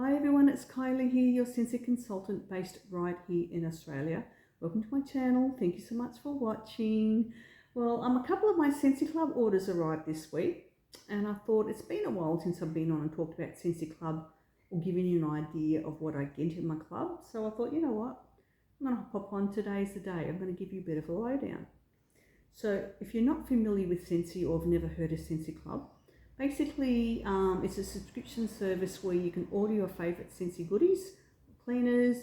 Hi everyone, it's Kylie here, your Scentsy consultant based right here in Australia. Welcome to my channel. Thank you so much for watching. Well, a couple of my Scentsy Club orders arrived this week, and I thought it's been a while since I've been on and talked about Scentsy Club or given you an idea of what I get in my club. So I thought, you know what, I'm going to pop on. Today's the day. I'm going to give you a bit of a lowdown. So if you're not familiar with Scentsy or have never heard of Scentsy Club, basically, it's a subscription service where you can order your favourite Scentsy goodies, cleaners,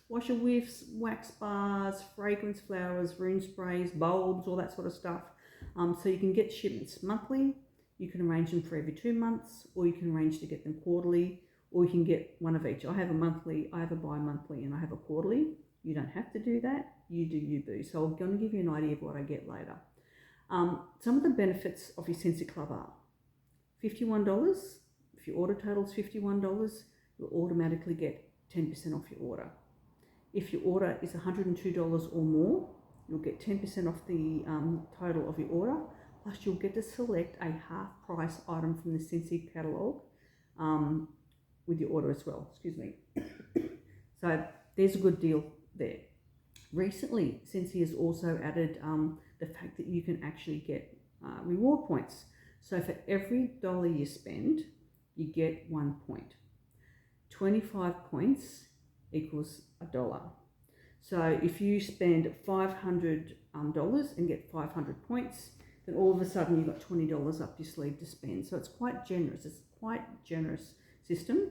washer whiffs, wax bars, fragrance flowers, room sprays, bulbs, all that sort of stuff. So you can get shipments monthly, you can arrange them for every 2 months, or you can arrange to get them quarterly, or you can get one of each. I have a monthly, I have a bi-monthly, and I have a quarterly. You don't have to do that, you do you boo. So I'm going to give you an idea of what I get later. Some of the benefits of your Scentsy Club are $51. If your order totals $51, you'll automatically get 10% off your order. If your order is $102 or more, you'll get 10% off the total of your order. Plus, you'll get to select a half-price item from the Scentsy catalogue with your order as well. Excuse me. So there's a good deal there. Recently, Scentsy has also added the fact that you can actually get reward points. So for every dollar you spend, you get 1 point. 25 points equals $1. So if you spend $500 and get 500 points, then all of a sudden you've got $20 up your sleeve to spend. So it's quite generous. It's quite a generous system.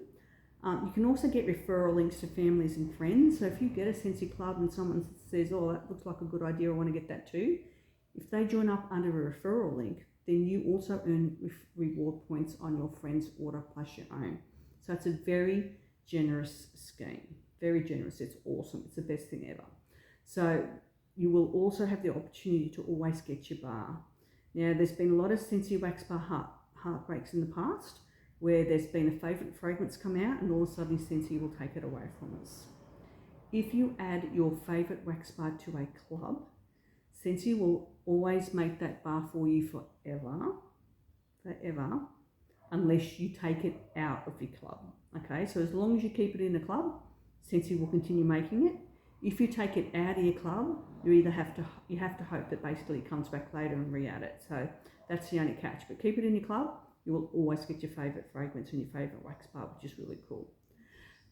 You can also get referral links to families and friends. So if you get a Scentsy Club and someone says, oh, that looks like a good idea, I want to get that too. If they join up under a referral link, then you also earn reward points on your friend's order plus your own. So it's a very generous scheme. Very generous. It's awesome. It's the best thing ever. So you will also have the opportunity to always get your bar. Now, there's been a lot of Scentsy wax bar heartbreaks in the past where there's been a favourite fragrance come out and all of a sudden Scentsy will take it away from us. If you add your favourite wax bar to a club, Scentsy will always make that bar for you forever, unless you take it out of your club. Okay, so as long as you keep it in the club, Scentsy will continue making it. If you take it out of your club, you have to hope that basically it comes back later and re-add it. So that's the only catch. But keep it in your club, you will always get your favourite fragrance and your favourite wax bar, which is really cool.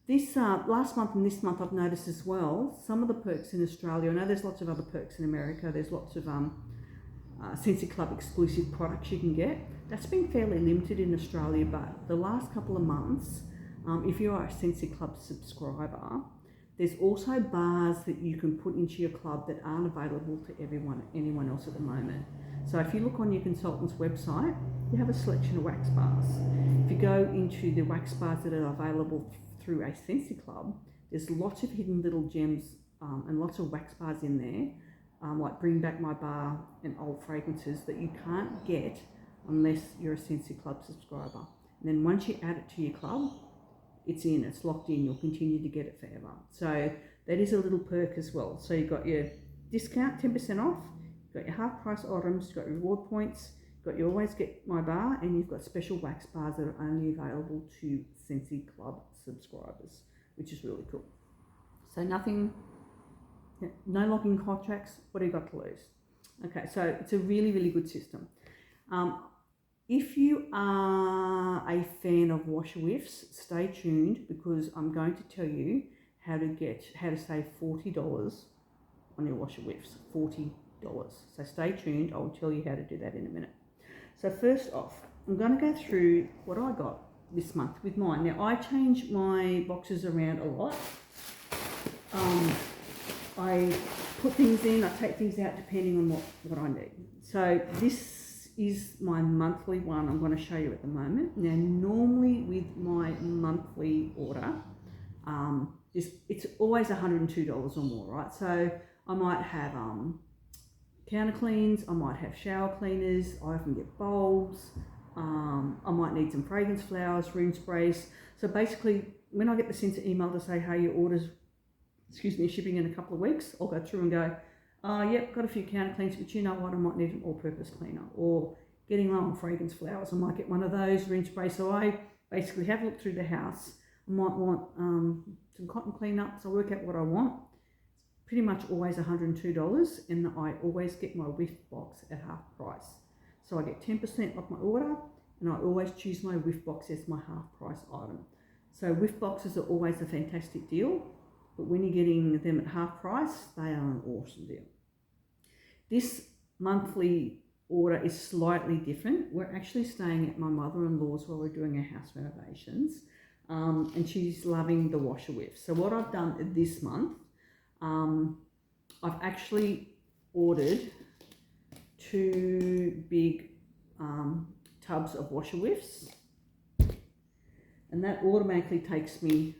This last month and this month I've noticed as well, some of the perks in Australia, I know there's lots of other perks in America, there's lots of Scentsy Club exclusive products you can get. That's been fairly limited in Australia, but the last couple of months, if you are a Scentsy Club subscriber, there's also bars that you can put into your club that aren't available to anyone else at the moment. So if you look on your consultant's website, you have a selection of wax bars. If you go into the wax bars that are available through a Scentsy Club, there's lots of hidden little gems and lots of wax bars in there, like Bring Back My Bar and old fragrances that you can't get unless you're a Scentsy Club subscriber. And then once you add it to your club, it's locked in, you'll continue to get it forever. So that is a little perk as well. So you've got your discount, 10% off, you've got your half price items, you've got reward points, you've got your Always Get My Bar, and you've got special wax bars that are only available to Scentsy Club subscribers, which is really cool. So no locking contracts, what do you got to lose? Okay, so it's a really, really good system. If you are a fan of washer whiffs, stay tuned because I'm going to tell you how to save $40 on your washer whiffs. $40. So stay tuned. I'll tell you how to do that in a minute. So first off, I'm going to go through what I got this month with mine. Now I change my boxes around a lot. I put things in, I take things out depending on what I need. So this is my monthly one I'm going to show you at the moment. Now normally with my monthly order, it's always $102 or more, right? So I might have counter cleans, I might have shower cleaners, I often get bulbs, I might need some fragrance flowers, room sprays. So basically when I get the Scentsy email to say, hey, your order's shipping in a couple of weeks, I'll go through and go, yep, got a few counter cleans, but you know what, I might need an all-purpose cleaner. Or getting low on fragrance flowers, I might get one of those, room spray. So I basically have a look through the house. I might want some cotton cleanups. I work out what I want. It's pretty much always $102, and I always get my whiff box at half price. So I get 10% off my order, and I always choose my whiff box as my half price item. So whiff boxes are always a fantastic deal, but when you're getting them at half price, they are an awesome deal. This monthly order is slightly different. We're actually staying at my mother-in-law's while we're doing our house renovations, and she's loving the washer whiff. So what I've done this month, I've actually ordered 2 big tubs of washer whiffs, and that automatically takes me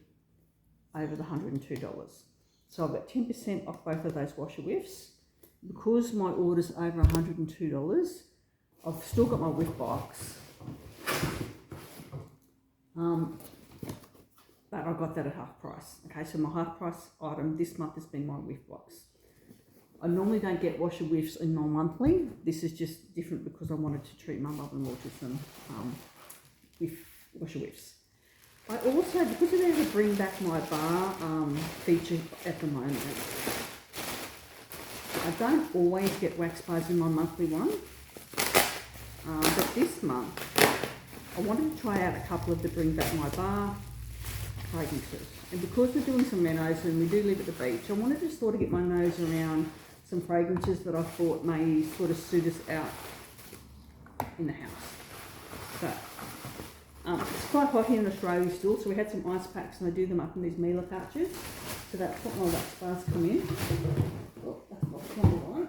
over the $102. So I've got 10% off both of those washer whiffs. Because my order's over $102, I've still got my whiff box, but I got that at half price. Okay, so my half price item this month has been my whiff box. I normally don't get washer whiffs in my monthly. This is just different because I wanted to treat my mother-in-law to some washer whiffs. I also, because of there's a bring back my bar feature at the moment, I don't always get wax bars in my monthly one, but this month I wanted to try out a couple of the bring back my bar fragrances. And because we're doing some renos and we do live at the beach, I wanted to sort of get my nose around some fragrances that I thought may sort of suit us out in the house. So it's quite hot here in Australia still, so we had some ice packs and I do them up in these Mila pouches. So that's what my wax bars come in. Oh, that's not the one.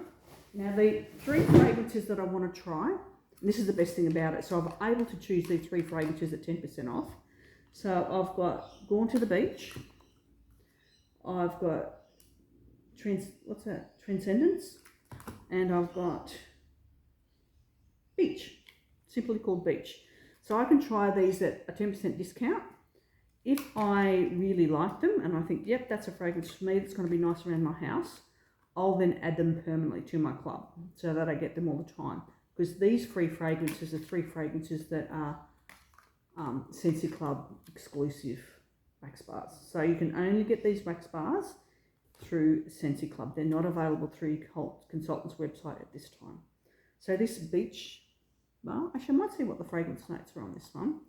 Now the 3 fragrances that I want to try, and this is the best thing about it, so I'm able to choose these 3 fragrances at 10% off. So I've got Gone to the Beach, I've got Transcendence, and I've got Beach, simply called Beach. So I can try these at a 10% discount. If I really like them and I think, yep, that's a fragrance for me that's going to be nice around my house, I'll then add them permanently to my club so that I get them all the time. Because these 3 fragrances are 3 fragrances that are Scentsy Club exclusive wax bars. So you can only get these wax bars through Scentsy Club. They're not available through your consultant's website at this time. So this Beach bar, actually I might see what the fragrance notes are on this one.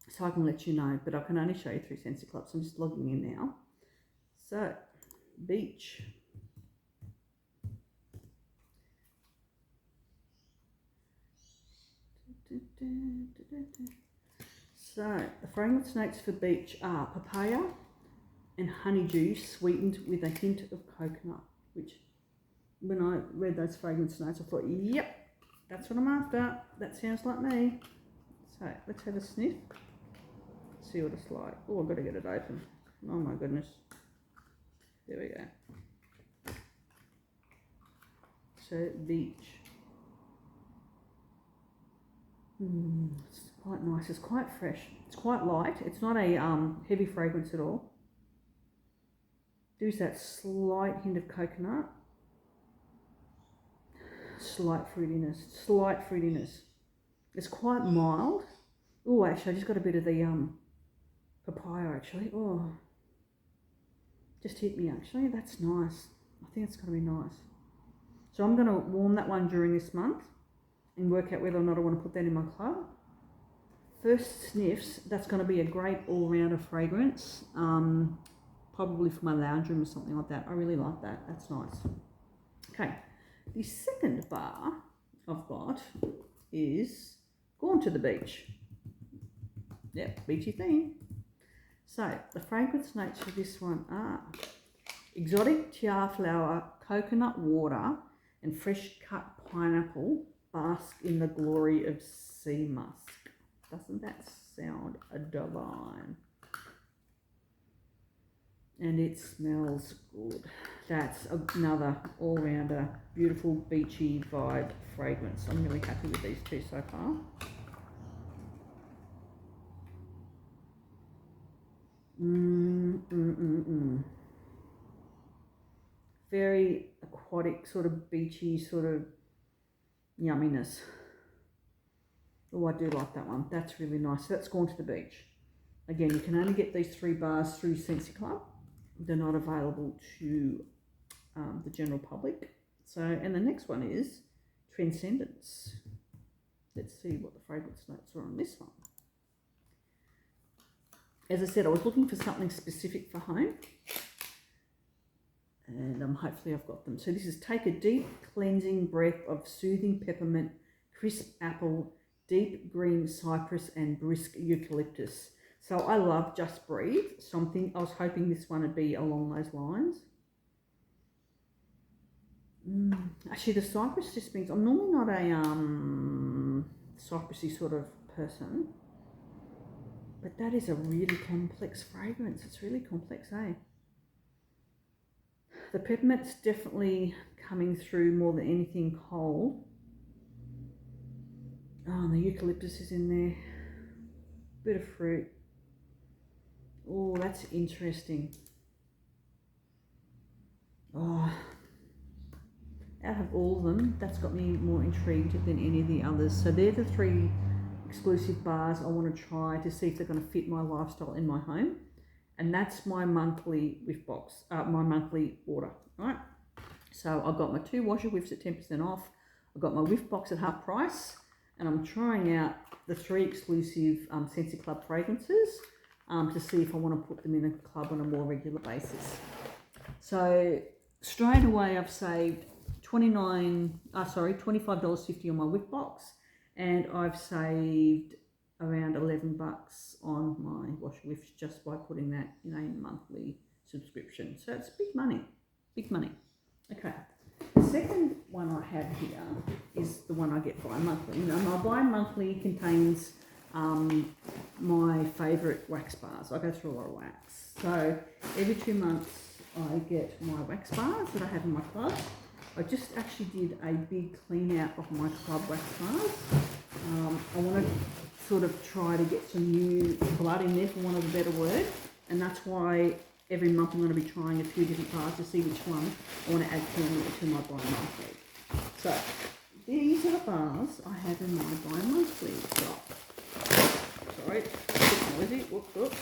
So I can let you know, but I can only show you through Scentsy Club, so I'm just logging in now. So, Beach. So, the fragrance notes for Beach are papaya and honeydew sweetened with a hint of coconut, which when I read those fragrance notes, I thought, yep, that's what I'm after. That sounds like me. So, let's have a sniff. See what it's like. Oh, I've got to get it open. Oh my goodness. There we go. So, Beach. It's quite nice. It's quite fresh. It's quite light. It's not a heavy fragrance at all. There's that slight hint of coconut. Slight fruitiness. Slight fruitiness. It's quite mild. Oh, actually, I just got a bit of the papaya, actually. Oh, just hit me, actually. That's nice. I think it's going to be nice. So I'm going to warm that one during this month and work out whether or not I want to put that in my club. First sniffs, that's going to be a great all-rounder fragrance. Probably for my lounge room or something like that. I really like that. That's nice. Okay. The second bar I've got is Gone to the Beach. Yep, beachy theme. So, the fragrance notes for this one are exotic tiar flower, coconut water, and fresh cut pineapple bask in the glory of sea musk. Doesn't that sound divine? And it smells good. That's another all-rounder, beautiful, beachy vibe fragrance. I'm really happy with these 2 so far. Very aquatic, sort of beachy, sort of yumminess. Oh, I do like that one. That's really nice. So that's Gone to the Beach. Again, you can only get these 3 bars through Scentsy Club. They're not available to the general public. So, and the next one is Transcendence. Let's see what the fragrance notes are on this one. As I said, I was looking for something specific for home, and hopefully I've got them. So this is take a deep cleansing breath of soothing peppermint, crisp apple, deep green cypress, and brisk eucalyptus. So I love Just Breathe. So I was hoping this one would be along those lines. Actually, the cypress just means I'm normally not a cypressy sort of person, but that is a really complex fragrance. It's really complex, eh? The peppermint's definitely coming through more than anything cold. Oh, and the eucalyptus is in there. Bit of fruit. Oh, that's interesting. Oh, out of all of them, that's got me more intrigued than any of the others. So they're the 3 exclusive bars I want to try to see if they're going to fit my lifestyle in my home. And that's my monthly whiff box, my monthly order, right? So I've got my 2 washer whiffs at 10% off. I've got my whiff box at half price, and I'm trying out the 3 exclusive Scentsy Club fragrances to see if I want to put them in a club on a more regular basis. So straight away I've saved $25.50 on my whiff box, and I've saved around $11 on my washer whiffs just by putting that in a monthly subscription. So it's big money, big money. Okay, the second one I have here is the one I get bi-monthly. Now my bi-monthly contains my favourite wax bars. I go through a lot of wax. So every 2 months I get my wax bars that I have in my club. I just actually did a big clean out of my club wax bars. I want to sort of try to get some new blood in there, for want of a better word, and that's why every month I'm going to be trying a few different bars to see which one I want to add to my bi-monthly. So these are the bars I have in my bi-monthly shop. Sorry, it's a bit noisy. Whoops, whoops.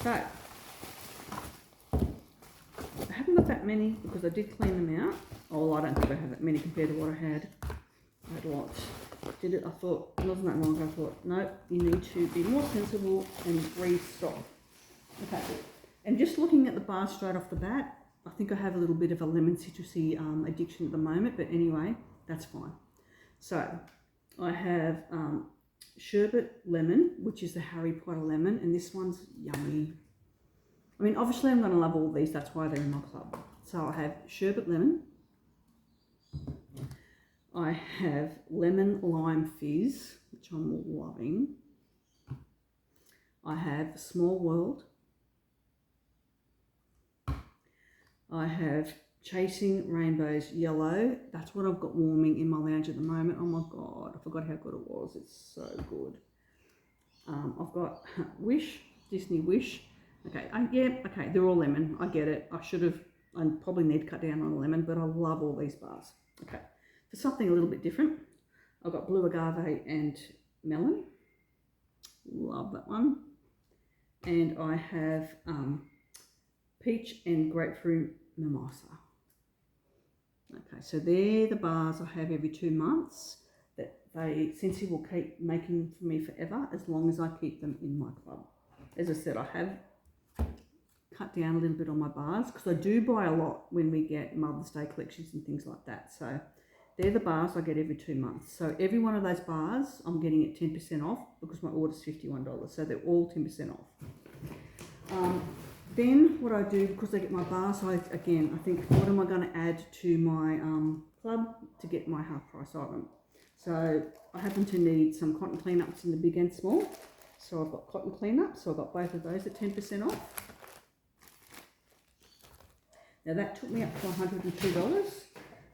So I haven't got that many because I did clean them out. Oh, I don't think I have that many compared to what I had. I had lots. Did it? I thought it wasn't that long ago. I thought, no, you need to be more sensible and restock. Okay, and just looking at the bar straight off the bat, I think I have a little bit of a lemon citrusy addiction at the moment, but anyway, that's fine. So I have sherbet lemon, which is the Harry Potter lemon, and this one's yummy. I mean, obviously I'm going to love all these, that's why they're in my club. So I have sherbet lemon, I have lemon lime fizz, which I'm loving. I have Small World. I have Chasing Rainbows Yellow. That's what I've got warming in my lounge at the moment. Oh my God, I forgot how good it was. It's so good. I've got Wish, Disney Wish. Okay, okay, they're all lemon. I get it. I probably need to cut down on lemon, but I love all these bars. Okay, for something a little bit different, I've got Blue Agave and Melon. Love that one. And I have Peach and Grapefruit Mimosa. Okay, so they're the bars I have every 2 months that Scentsy will keep making for me forever as long as I keep them in my club. As I said, I have cut down a little bit on my bars because I do buy a lot when we get Mother's Day collections and things like that. So they're the bars I get every 2 months. So every one of those bars I'm getting at 10% off because my order's $51. So they're all 10% off. Then what I do, because I get my bars, I think, what am I going to add to my club to get my half price item? So I happen to need some cotton cleanups in the big and small. So I've got cotton cleanups, so I've got both of those at 10% off. Now that took me up to $102.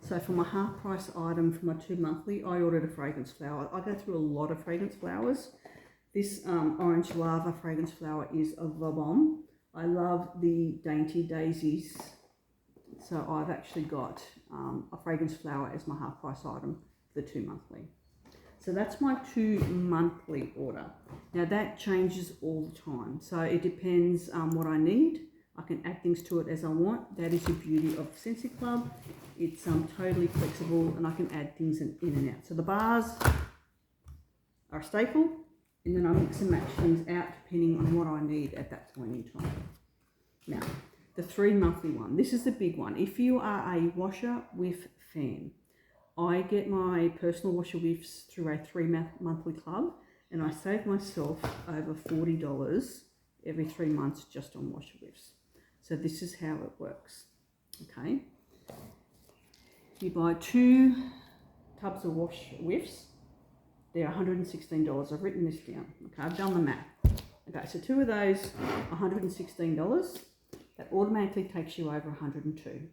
So for my half price item for my 2 monthly, I ordered a fragrance flower. I go through a lot of fragrance flowers. This orange lava fragrance flower is the bomb. I love the dainty daisies. So I've actually got a fragrance flower as my half price item for the 2 monthly. So that's my 2 monthly order. Now that changes all the time. So it depends what I need. I can add things to it as I want. That is the beauty of Scentsy Club. It's totally flexible and I can add things in and out. So the bars are a staple, and then I mix and match things out depending on what I need at that point in time. Now, the 3 monthly one. This is the big one. If you are a washer with fan, I get my personal washer whiffs through a 3 monthly club, and I save myself over $40 every 3 months just on washer whiffs. So this is how it works. Okay. You buy 2 tubs of wash whiffs. They're $116. I've written this down. Okay, I've done the math. Okay, so 2 of those, $116. That automatically takes you over 102.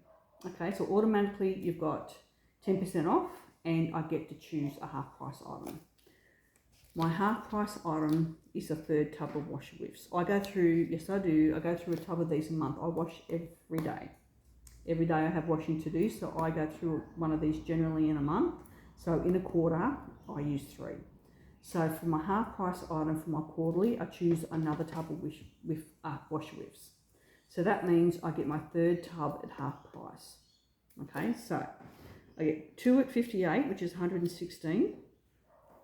Okay, so automatically you've got 10% off, and I get to choose a half price item. My half price item is a 3rd tub of washer whiffs. I go through, yes I do, I go through a tub of these a month. I wash every day. Every day I have washing to do, so I go through one of these generally in a month. So in a quarter, I use 3. So for my half price item for my quarterly, I choose another tub of washer whiffs. So that means I get my 3rd tub at half price. Okay, so I get 2 at 58, which is 116,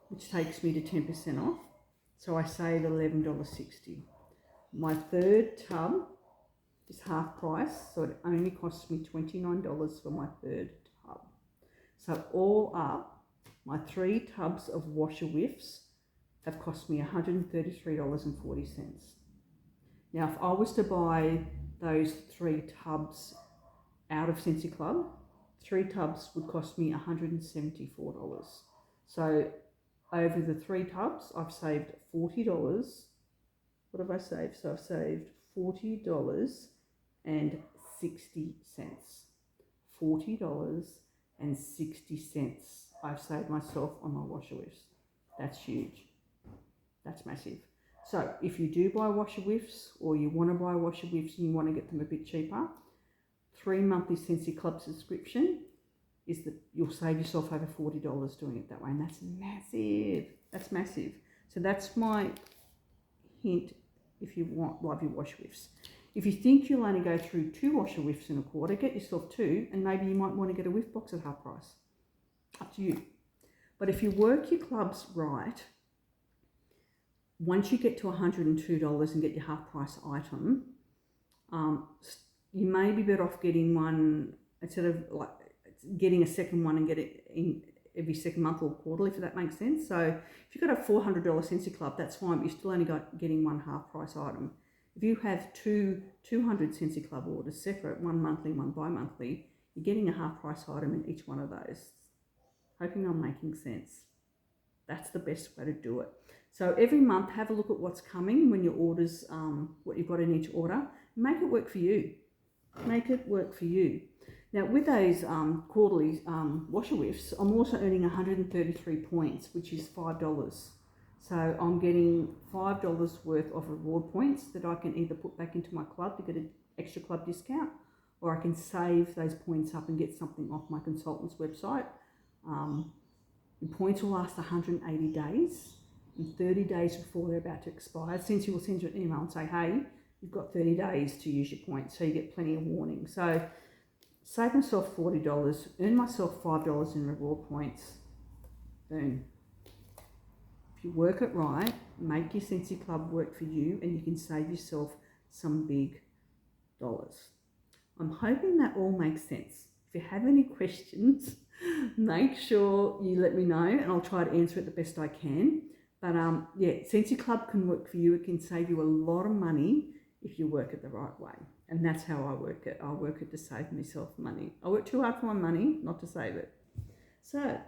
which takes me to 10% off. So I save $11.60. My 3rd tub is half price, so it only costs me $29 for my 3rd tub. So all up, my 3 tubs of washer whiffs have cost me $133.40. Now, if I was to buy those 3 tubs out of Scentsy Club, 3 tubs would cost me $174. So over the 3 tubs, I've saved $40. What have I saved? So I've saved $40.60. $40.60 I've saved myself on my washer whiffs. That's huge. That's massive. So if you do buy washer whiffs, or you want to buy washer whiffs and you want to get them a bit cheaper, 3 monthly Scentsy Club subscription is that you'll save yourself over $40 doing it that way, and that's massive. That's massive. So that's my hint if you love your washer whiffs. If you think you'll only go through 2 washer whiffs in a quarter, get yourself 2, and maybe you might want to get a whiff box at half price. Up to you. But if you work your clubs right, once you get to $102 and get your half price item, you may be better off getting one instead of like getting a second one and get it in every second month or quarterly, if that makes sense. So if you've got a $400 Scentsy Club, that's fine, but you're still only getting one half price item. If you have 200 Scentsy Club orders separate, one monthly, one bi-monthly, you're getting a half price item in each one of those. Hoping I'm making sense. That's the best way to do it. So every month, have a look at what's coming when your orders, what you've got in each order. Make it work for you. Make it work for you. Now with those quarterly washer whiffs, I'm also earning 133 points, which is $5. So I'm getting $5 worth of reward points that I can either put back into my club to get an extra club discount, or I can save those points up and get something off my consultant's website. The points will last 180 days, and 30 days before they're about to expire, Scentsy will send you an email and say, hey, you've got 30 days to use your points, so you get plenty of warning. So save myself $40, earn myself $5 in reward points, boom. If you work it right, make your Scentsy Club work for you, and you can save yourself some big dollars. I'm hoping that all makes sense. If you have any questions, make sure you let me know, and I'll try to answer it the best I can. But yeah, Scentsy Club can work for you. It can save you a lot of money if you work it the right way. And that's how I work it. I work it to save myself money. I work too hard for my money, not to save it. So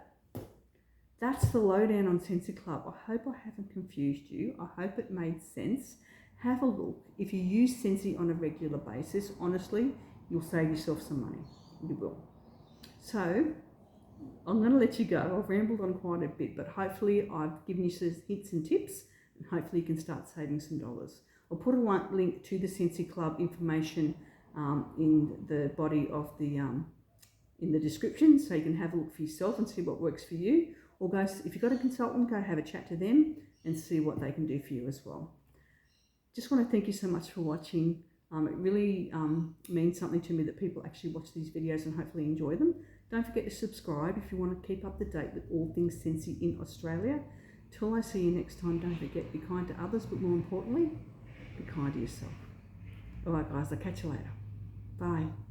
that's the lowdown on Scentsy Club. I hope I haven't confused you. I hope it made sense. Have a look. If you use Scentsy on a regular basis, honestly, you'll save yourself some money. You will. So I'm going to let you go. I've rambled on quite a bit, but hopefully I've given you some hints and tips, and hopefully you can start saving some dollars. I'll put a link to the Scentsy Club information in the body of the in the description, so you can have a look for yourself and see what works for you. or go, if you've got a consultant, go have a chat to them and see what they can do for you as well. Just want to thank you so much for watching. It really means something to me that people actually watch these videos and hopefully enjoy them. Don't forget to subscribe if you want to keep up to date with all things Scentsy in Australia. Till I see you next time, don't forget, be kind to others, but more importantly, be kind to yourself. All right, guys, I'll catch you later. Bye.